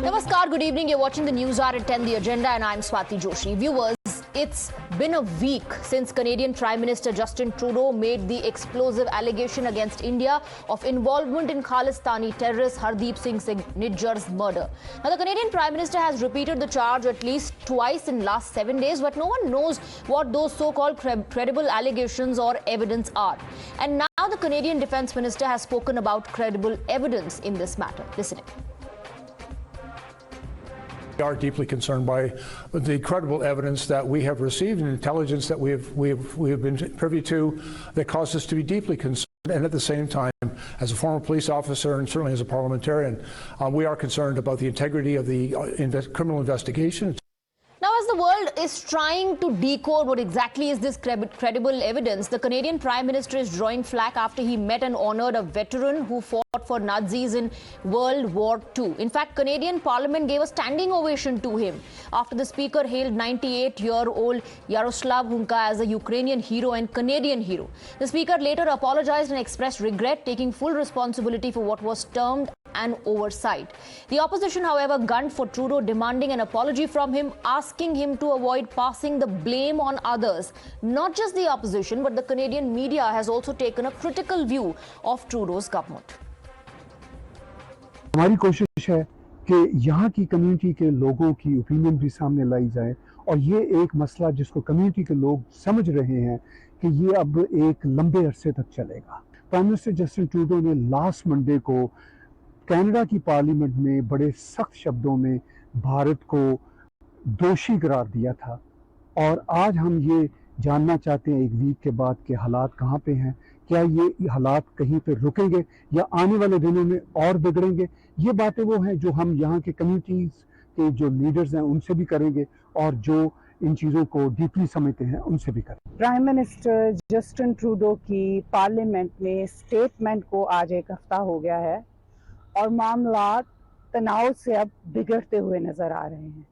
Namaskar, good evening. You're watching the Newshour at 10, The Agenda, and I'm Swati Joshi. Viewers, it's been a week since Canadian Prime Minister Justin Trudeau made the explosive allegation against India of involvement in Khalistani terrorist Hardeep Singh Nijjar's murder. Now, the Canadian Prime Minister has repeated the charge at least twice in the last 7 days, but no one knows what those so-called credible allegations or evidence are. And now the Canadian Defence Minister has spoken about credible evidence in this matter. Listen in. We are deeply concerned by the credible evidence that we have received and intelligence that we have been privy to that causes us to be deeply concerned. And at the same time, as a former police officer and certainly as a parliamentarian, we are concerned about the integrity of the criminal investigation. Now, as the world is trying to decode what exactly is this credible evidence, the Canadian Prime Minister is drawing flack after he met and honoured a veteran who fought for Nazis in World War II. In fact, Canadian Parliament gave a standing ovation to him after the Speaker hailed 98-year-old Yaroslav Hunka as a Ukrainian hero and Canadian hero. The Speaker later apologised and expressed regret, taking full responsibility for what was termed an oversight. The opposition, however, gunned for Trudeau, demanding an apology from him, asking him to avoid passing the blame on others. Not just the opposition, but the Canadian media has also taken a critical view of Trudeau's government. हमारी कोशिश है कि यहाँ की community के लोगों की opinion भी सामने लाई जाए और ये एक मसला जिसको कम्युनिटी के लोग समझ रहे हैं कि ये अब एक लंबे अरसे तक चलेगा। प्राइम मिनिस्टर जस्टिन ट्रूडो ने लास्ट मंडे को कनाडा की पार्लियामेंट में बड़े सख्त शब्दों में भारत को दोषी करार दिया था और आज हम ये जानना चाहते हैं एक वीक के बाद के हालात कहाँ पे हैं, क्या ये हालात कहीं पे रुकेंगे या आने वाले दिनों में और बिगड़ेंगे। ये बातें वो हैं जो हम यहाँ के कम्युनिटीज़ के जो लीडर्स हैं उनसे भी करेंगे और जो इन चीज़ों को डीपली समझते हैं उनसे भी करेंगे। प्राइम मिनिस्टर जस्टिन ट्रूडो की पार्लियामेंट में स्टेटमेंट को आज एक हफ्ता हो गया है और मामला तनाव से अब बिगड़ते हुए नजर आ रहे हैं।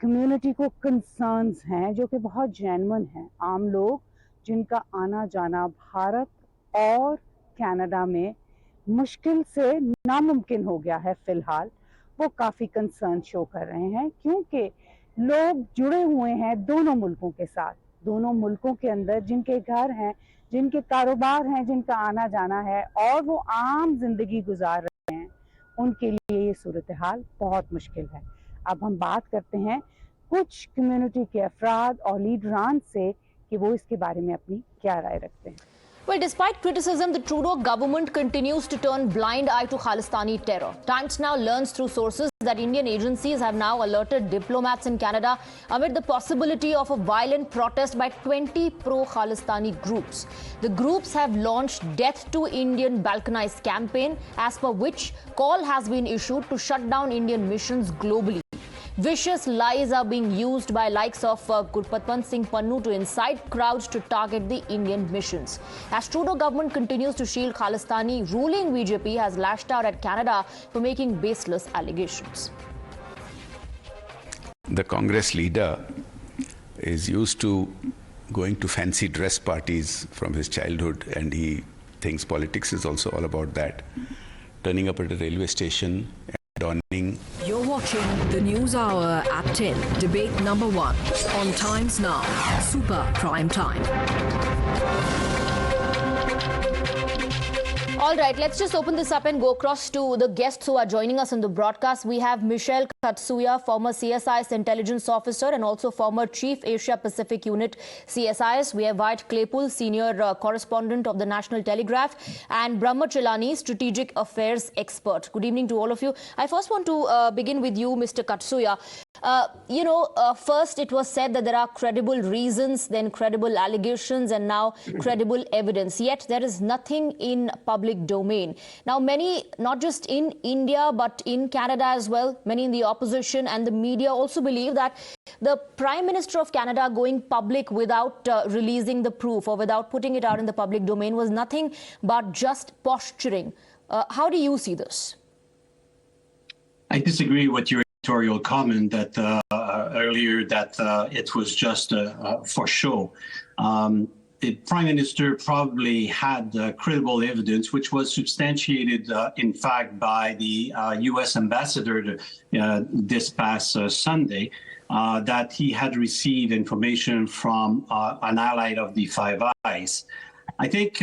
कम्युनिटी को कंसर्न्स हैं जो कि बहुत जेन्युइन हैं। आम लोग जिनका आना जाना भारत और कनाडा में मुश्किल से नामुमकिन हो गया है फिलहाल, वो काफ़ी कंसर्न शो कर रहे हैं क्योंकि लोग जुड़े हुए हैं दोनों मुल्कों के साथ। दोनों मुल्कों के अंदर जिनके घर हैं, जिनके कारोबार हैं, जिनका आना जाना है और वो आम जिंदगी गुजार रहे हैं, उनके लिए ये सूरत हाल बहुत मुश्किल है। अब हम बात करते हैं कुछ कम्युनिटी के अफराद और लीडरान से कि वो इसके बारे में अपनी क्या राय रखते हैं। Well, despite criticism, the Trudeau government continues to turn blind eye to Khalistani terror. Times Now learns through sources that Indian agencies have now alerted diplomats in Canada amid the possibility of a violent protest by 20 pro-Khalistani groups. The groups have launched Death to Indian Balkanized campaign, as per which call has been issued to shut down Indian missions globally. Vicious lies are being used by likes of Gurpatwant Singh Pannu to incite crowds to target the Indian missions. As Trudeau government continues to shield Khalistani, ruling BJP has lashed out at Canada for making baseless allegations. The Congress leader is used to going to fancy dress parties from his childhood, and he thinks politics is also all about that. Turning up at a railway station and donning. You're watching the News Hour at 10, debate number 1 on Times Now, Super Prime Time. All right, let's just open this up and go across to the guests who are joining us on the broadcast. We have Michelle Katsuya, former CSIS intelligence officer and also former Chief Asia Pacific Unit CSIS. We have Vijay Claypool, senior correspondent of the National Telegraph, and Brahma Chellanay, strategic affairs expert. Good evening to all of you. I first want to begin with you, Mr. Katsuya. First it was said that there are credible reasons, then credible allegations, and now credible evidence. Yet there is nothing in public domain. Now, many, not just in India, but in Canada as well, many in the opposition and the media also believe that the Prime Minister of Canada going public without releasing the proof or without putting it out in the public domain was nothing but just posturing. How do you see this? I disagree with your editorial comment that earlier that it was just for show. the Prime Minister probably had credible evidence, which was substantiated, in fact, by the U.S. ambassador this past Sunday, that he had received information from an ally of the Five Eyes. I think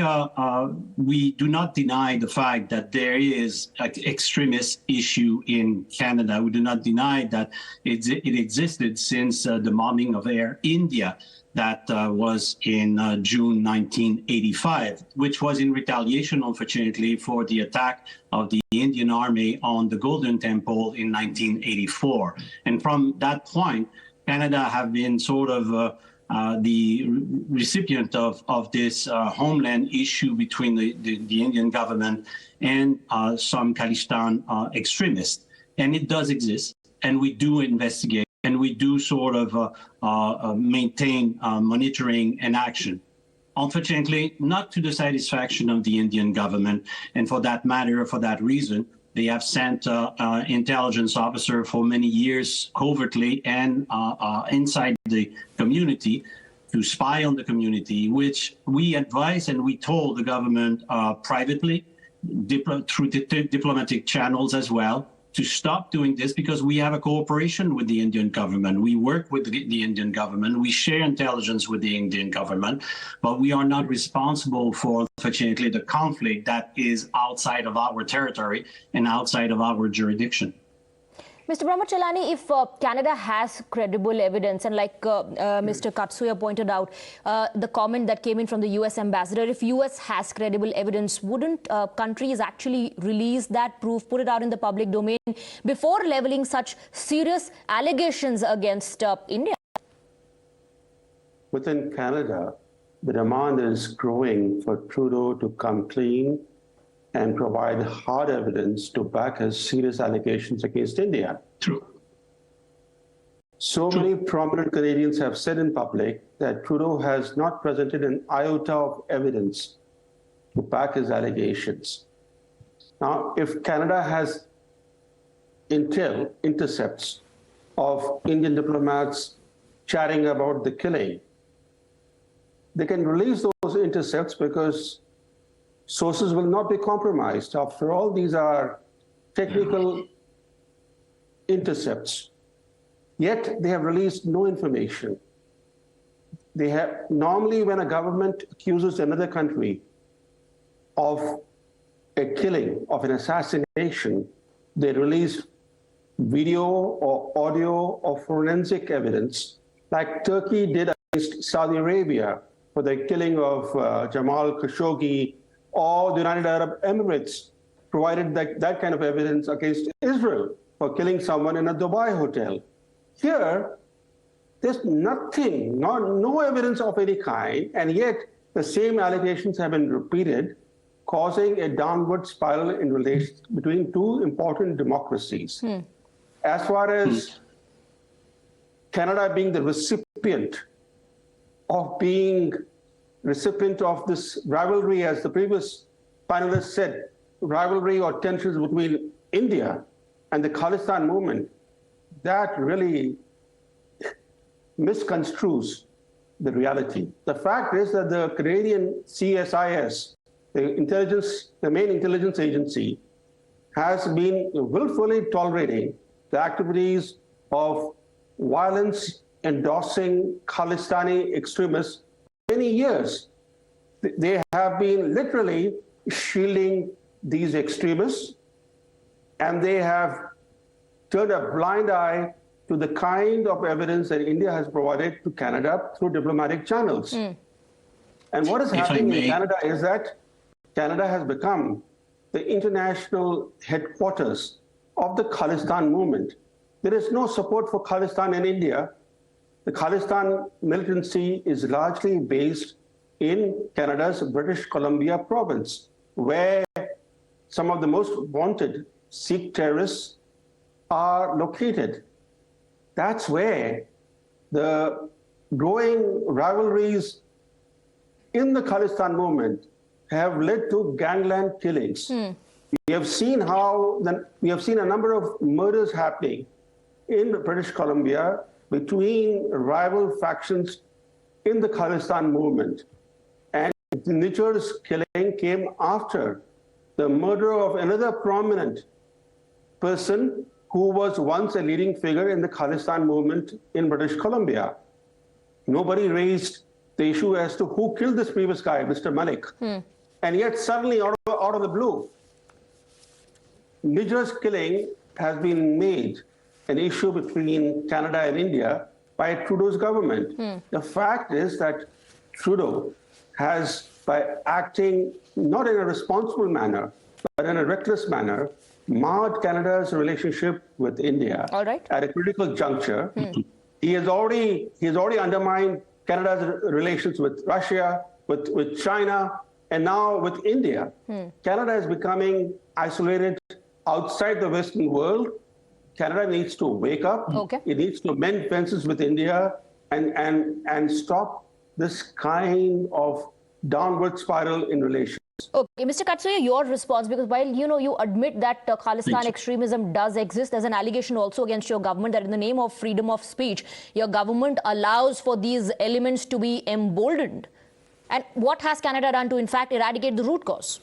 we do not deny the fact that there is an extremist issue in Canada. We do not deny that it existed since the bombing of Air India that was in June 1985, which was in retaliation, unfortunately, for the attack of the Indian Army on the Golden Temple in 1984. And from that point, Canada have been sort of the recipient of this homeland issue between the Indian government and some Khalistan extremists. And it does exist, and we do investigate, and we do sort of maintain monitoring and action. Unfortunately, not to the satisfaction of the Indian government, and for that matter, for that reason, they have sent intelligence officer for many years covertly and inside the community to spy on the community, which we advise and we told the government privately, through diplomatic channels as well, to stop doing this, because we have a cooperation with the Indian government. We work with the Indian government. We share intelligence with the Indian government, but we are not responsible for, unfortunately, the conflict that is outside of our territory and outside of our jurisdiction. Mr. Brahma Chellanay, if Canada has credible evidence, and like Mr. Katsuya pointed out, the comment that came in from the U.S. ambassador, if U.S. has credible evidence, wouldn't countries actually release that proof, put it out in the public domain before leveling such serious allegations against India? Within Canada, the demand is growing for Trudeau to come clean and provide hard evidence to back his serious allegations against India. True. So many prominent Canadians have said in public that Trudeau has not presented an iota of evidence to back his allegations. Now, if Canada has intel intercepts of Indian diplomats chatting about the killing, they can release those intercepts because sources will not be compromised. After all, these are technical intercepts. Yet they have released no information. They have normally, when a government accuses another country of a killing, of an assassination, they release video or audio or forensic evidence, like Turkey did against Saudi Arabia for the killing of Jamal Khashoggi, or the United Arab Emirates provided that kind of evidence against Israel for killing someone in a Dubai hotel. Here, there's nothing, no evidence of any kind, and yet the same allegations have been repeated, causing a downward spiral in relations between two important democracies. As far as Canada being the recipient of this rivalry, as the previous panelist said, rivalry or tensions between India and the Khalistan movement, that really misconstrues the reality. The fact is that the Canadian CSIS, the main intelligence agency, has been willfully tolerating the activities of violence endorsing Khalistani extremists many years. They have been literally shielding these extremists, and they have turned a blind eye to the kind of evidence that India has provided to Canada through diplomatic channels. And what is happening in Canada is that Canada has become the international headquarters of the Khalistan movement. There is no support for Khalistan in India. The Khalistan militancy is largely based in Canada's British Columbia province, where some of the most wanted Sikh terrorists are located. That's where the growing rivalries in the Khalistan movement have led to gangland killings. We have seen a number of murders happening in British Columbia between rival factions in the Khalistan movement. Newshour's killing came after the murder of another prominent person who was once a leading figure in the Khalistan movement in British Columbia. Nobody raised the issue as to who killed this previous guy, Mr. Malik. And yet suddenly out of the blue, Newshour's killing has been made an issue between Canada and India by Trudeau's government. The fact is that Trudeau has, by acting not in a responsible manner, but in a reckless manner, marred Canada's relationship with India at a critical juncture. He has already undermined Canada's relations with Russia, with China, and now with India. Canada is becoming isolated outside the Western world. Canada needs to wake up. It needs to mend fences with India and stop this kind of downward spiral in relations. Okay, Mr. Katsuya, your response, because while you admit that Khalistan extremism does exist, there's an allegation also against your government that in the name of freedom of speech, your government allows for these elements to be emboldened. And what has Canada done to, in fact, eradicate the root cause?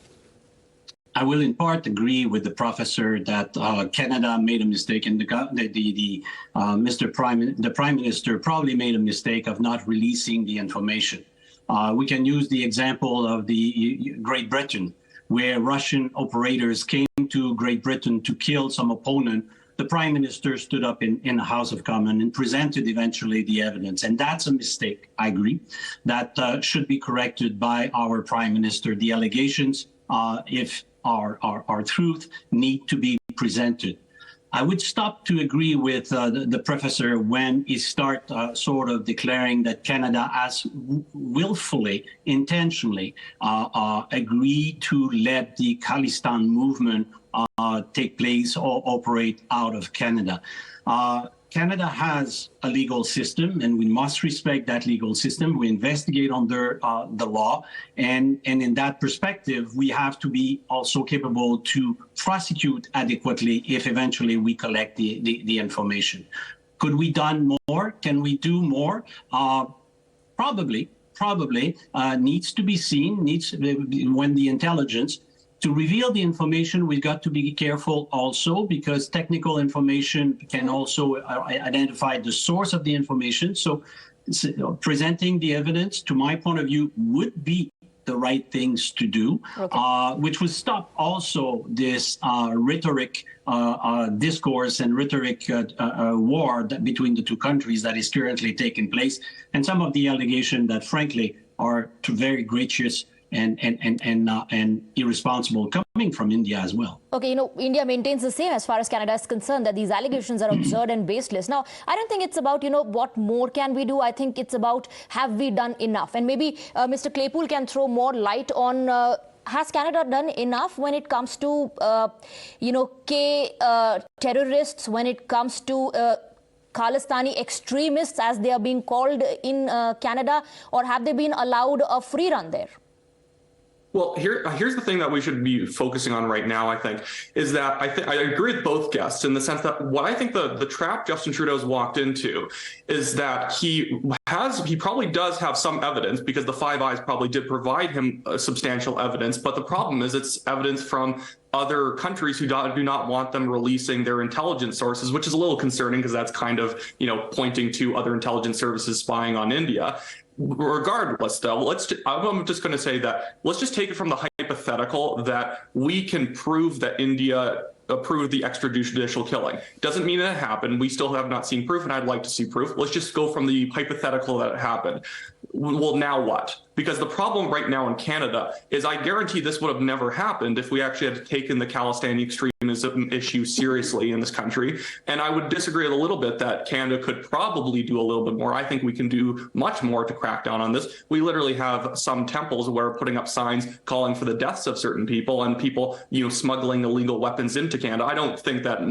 I will in part agree with the professor that Canada made a mistake, and the Prime Minister probably made a mistake of not releasing the information. We can use the example of the Great Britain, where Russian operators came to Great Britain to kill some opponent. The Prime Minister stood up in the House of Commons and presented eventually the evidence. And that's a mistake, I agree, that should be corrected by our Prime Minister. The allegations, if are truth, need to be presented. I would stop to agree with the professor when he start sort of declaring that Canada has willfully, intentionally agreed to let the Khalistan movement take place or operate out of Canada. Canada has a legal system, and we must respect that legal system. We investigate under the law, and in that perspective, we have to be also capable to prosecute adequately if eventually we collect the information. Could we done more? Can we do more? Probably needs to be seen. When the intelligence. To reveal the information, we've got to be careful also, because technical information can also identify the source of the information. So presenting the evidence, to my point of view, would be the right things to do, which would stop also this rhetoric discourse and rhetoric war between the two countries that is currently taking place, and some of the allegations that, frankly, are very gracious and irresponsible coming from India as well. Okay, India maintains the same as far as Canada is concerned, that these allegations are absurd and baseless. Now, I don't think it's about, what more can we do? I think it's about, have we done enough? And maybe Mr. Claypool can throw more light on, has Canada done enough when it comes to, terrorists, when it comes to Khalistani extremists, as they are being called in Canada, or have they been allowed a free run there? Well, here's the thing that we should be focusing on right now, I think, is that I agree with both guests in the sense that what I think the trap Justin Trudeau's walked into is that he probably does have some evidence, because the Five Eyes probably did provide him substantial evidence. But the problem is it's evidence from other countries who do not want them releasing their intelligence sources, which is a little concerning, because that's kind of, pointing to other intelligence services spying on India. Regardless, though, I'm just going to say that let's just take it from the hypothetical that we can prove that India approved the extrajudicial killing. Doesn't mean that it happened. We still have not seen proof, and I'd like to see proof. Let's just go from the hypothetical that it happened. Well, now what? Because the problem right now in Canada is, I guarantee this would have never happened if we actually had taken the Khalistani extremism issue seriously in this country. And I would disagree a little bit that Canada could probably do a little bit more. I think we can do much more to crack down on this. We literally have some temples where we're putting up signs calling for the deaths of certain people, and people, smuggling illegal weapons into Canada. I don't think that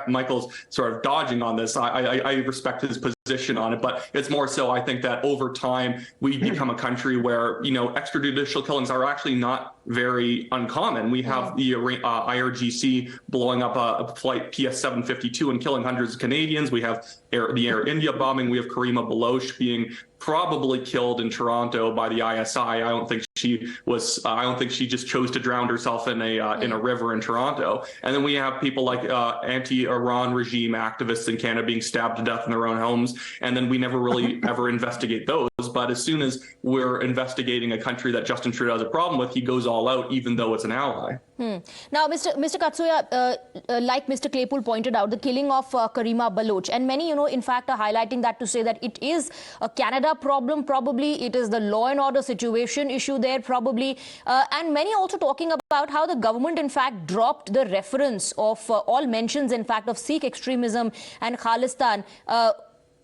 Michael's sort of dodging on this. I respect his position on it, but it's more so I think that over time we become a country where extrajudicial killings are actually not very uncommon. We have the IRGC blowing up a flight PS-752 and killing hundreds of Canadians. We have the Air India bombing. We have Karima Baloch being probably killed in Toronto by the ISI. I don't think I don't think she just chose to drown herself in a river in Toronto. And then we have people like anti-Iran regime activists in Canada being stabbed to death in their own homes, and then we never really ever investigate those. But as soon as we're investigating a country that Justin Trudeau has a problem with, he goes all out, even though it's an ally. Now, Mr. Katsuya, like Mr. Claypool pointed out, the killing of Karima Baloch, and many, in fact, are highlighting that to say that it is a Canada problem, probably. It is the law and order situation issue there, probably. And many also talking about how the government, in fact, dropped the reference of all mentions, in fact, of Sikh extremism and Khalistan.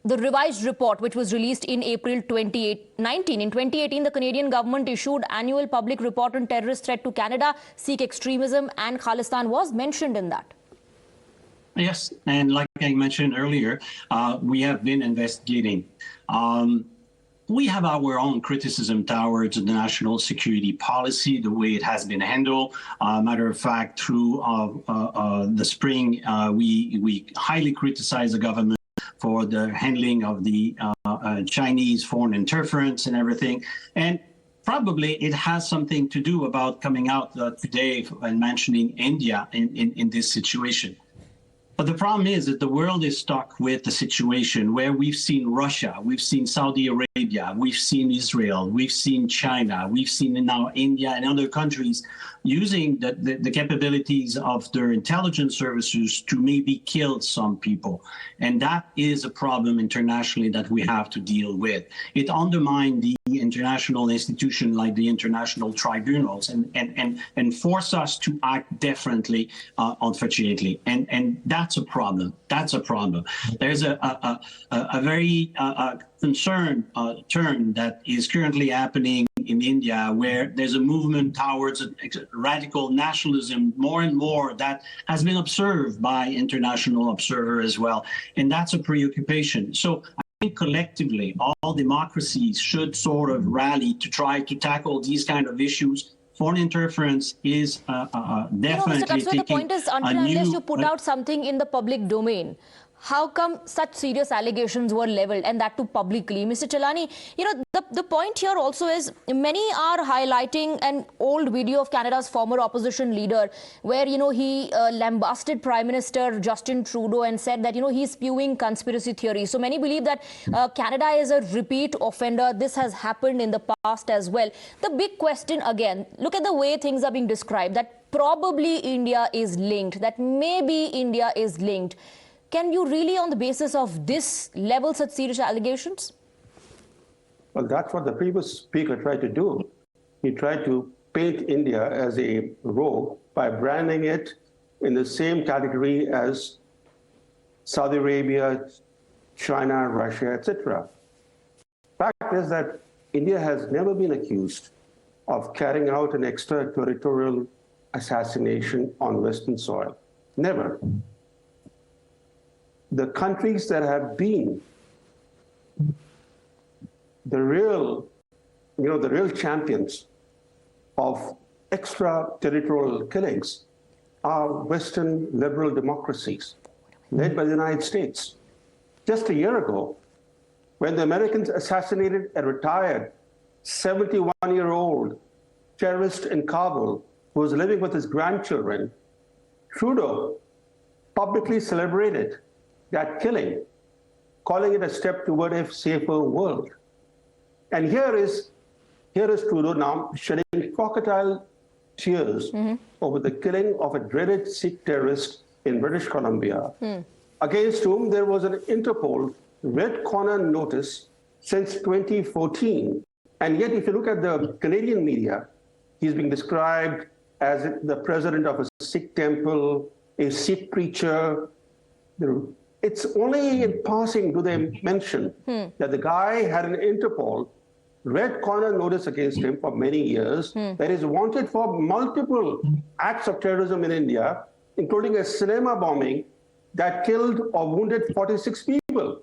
The revised report, which was released in April 2019. In 2018, the Canadian government issued annual public report on terrorist threat to Canada. Sikh extremism and Khalistan was mentioned in that. Yes, and like I mentioned earlier, we have been investigating. We have our own criticism towards the national security policy, the way it has been handled. Matter of fact, through the spring, we highly criticize the government for the handling of the Chinese foreign interference and everything. And probably it has something to do about coming out today and mentioning India in this situation. But the problem is that the world is stuck with the situation where we've seen Russia, we've seen Saudi Arabia, we've seen Israel, we've seen China, we've seen now India and other countries using the capabilities of their intelligence services to maybe kill some people. And that is a problem internationally that we have to deal with. It undermines the international institution like the international tribunals and force us to act differently, unfortunately. And that's a problem. That's a problem. There's a very concerned turn that is currently happening in India, where there's a movement towards radical nationalism more and more that has been observed by international observers as well. And that's a preoccupation. So I think collectively, all democracies should sort of rally to try to tackle these kind of issues. Foreign interference is definitely Mr. Katsuya, the point is, unless you put out something in the public domain, how come such serious allegations were leveled, and that too publicly? Mr. Chellanay, the point here also is many are highlighting an old video of Canada's former opposition leader where, he lambasted Prime Minister Justin Trudeau and said that, he's spewing conspiracy theories. So many believe that Canada is a repeat offender. This has happened in the past as well. The big question again, look at the way things are being described, that probably India is linked, that maybe India is linked. Can you really, on the basis of this, level such serious allegations? Well, that's what the previous speaker tried to do. He tried to paint India as a rogue by branding it in the same category as Saudi Arabia, China, Russia, etc. Fact is that India has never been accused of carrying out an extra-territorial assassination on Western soil. Never. The countries that have been the real champions of extra-territorial killings are Western liberal democracies led by the United States. Just a year ago, when the Americans assassinated a retired 71-year-old terrorist in Kabul who was living with his grandchildren, Trudeau publicly celebrated that killing, calling it a step toward a safer world. And here is Trudeau now shedding crocodile tears over the killing of a dreaded Sikh terrorist in British Columbia, against whom there was an Interpol red corner notice since 2014. And yet, if you look at the Canadian media, he's being described as the president of a Sikh temple, a Sikh preacher. It's only in passing do they mention that the guy had an Interpol red corner notice against him for many years that is wanted for multiple acts of terrorism in India, including a cinema bombing that killed or wounded 46 people.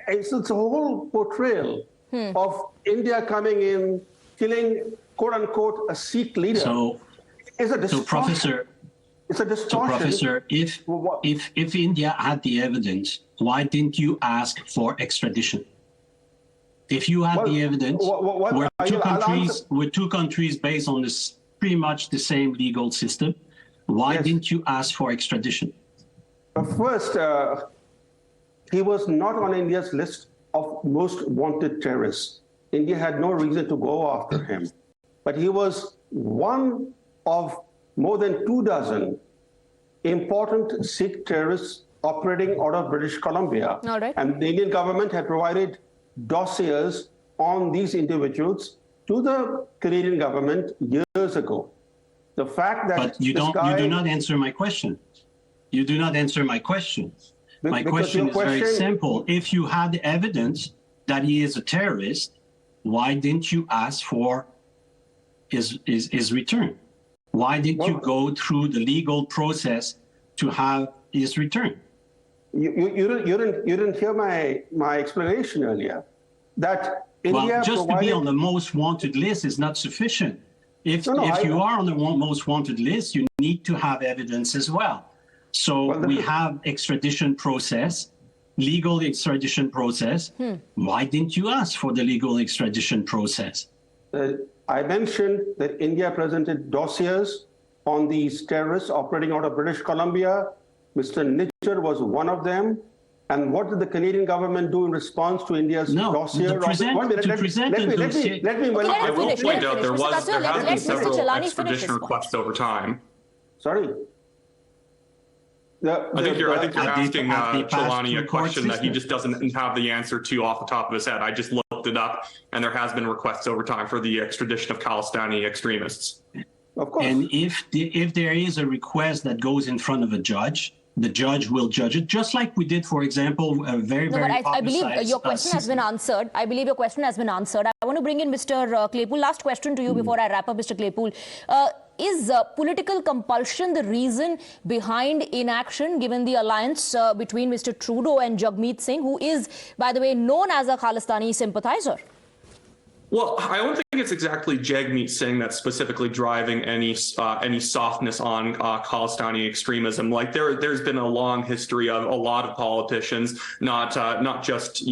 It's a whole portrayal of India coming in, killing, quote unquote, a Sikh leader. So Professor, if India had the evidence, why didn't you ask for extradition? If you had the evidence, we're two countries based on this pretty much the same legal system. Why didn't you ask for extradition? First, he was not on India's list of most wanted terrorists. India had no reason to go after him. But he was one of more than 24 important Sikh terrorists operating out of British Columbia. All right. And the Indian government had provided dossiers on these individuals to the Canadian government years ago. The fact that but you do not answer my question. You do not answer my question. My question is very simple. If you had evidence that he is a terrorist, why didn't you ask for his return? Why didn't you go through the legal process to have his return? You didn't hear my explanation earlier. That India just to be on the most wanted list is not sufficient. If you are on the most wanted list, you need to have evidence as well. So we have extradition process, legal extradition process. Why didn't you ask for the legal extradition process? I mentioned that India presented dossiers on these terrorists operating out of British Columbia. Mr. Nitcher was one of them. And what did the Canadian government do in response to India's dossier? Let me I will point out there has been several extradition requests over time. Sorry. I think you're asking Chellanay a question that he just doesn't have the answer to off the top of his head. I just looked it up, and there has been requests over time for the extradition of Khalistani extremists. Of course. And if there is a request that goes in front of a judge, the judge will judge it, just like we did, for example, a very I believe your question has been answered. I believe your question has been answered. I want to bring in Mr. Claypool. Last question to you before I wrap up, Mr. Claypool. Is political compulsion the reason behind inaction, given the alliance between Mr. Trudeau and Jagmeet Singh, who is, by the way, known as a Khalistani sympathizer? Well, I don't think it's exactly Jagmeet Singh that's specifically driving any softness on Khalistani extremism. Like there's been a long history of a lot of politicians, not just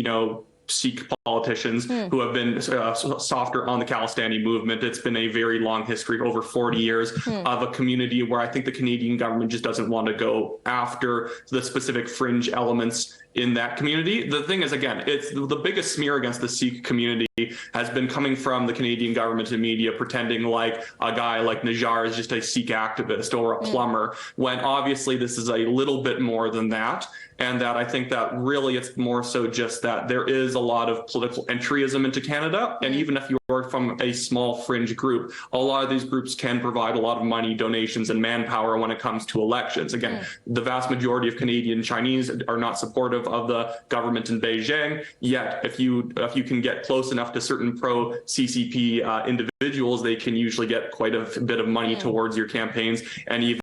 Sikh politicians who have been softer on the Khalistani movement. It's been a very long history, over 40 years, of a community where I think the Canadian government just doesn't want to go after the specific fringe elements in that community. The thing is, again, it's the biggest smear against the Sikh community has been coming from the Canadian government and media, pretending like a guy like Najjar is just a Sikh activist or a plumber, when obviously this is a little bit more than that. And that I think that really it's more so just that there is a lot of political entryism into Canada. And even if you're from a small fringe group, a lot of these groups can provide a lot of money, donations, and manpower when it comes to elections. Again, the vast majority of Canadian Chinese are not supportive of the government in Beijing. Yet, if you can get close enough to certain pro-CCP individuals, they can usually get quite a bit of money towards your campaigns, and even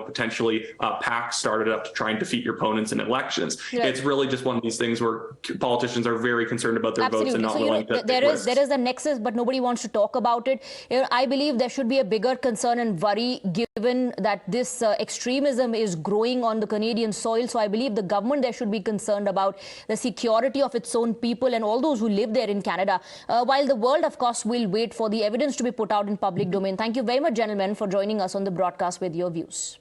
potentially PACs started up to try and defeat your opponents in elections. Right. It's really just one of these things where politicians are very concerned about their votes and not willing to there is a nexus, but nobody wants to talk about it. I believe there should be a bigger concern and worry given that this extremism is growing on the Canadian soil. So I believe the government there should be concerned about the security of its own people and all those who live there in Canada. While the world, of course, will wait for the evidence to be put out in public domain. Thank you very much, gentlemen, for joining us on the broadcast with your views.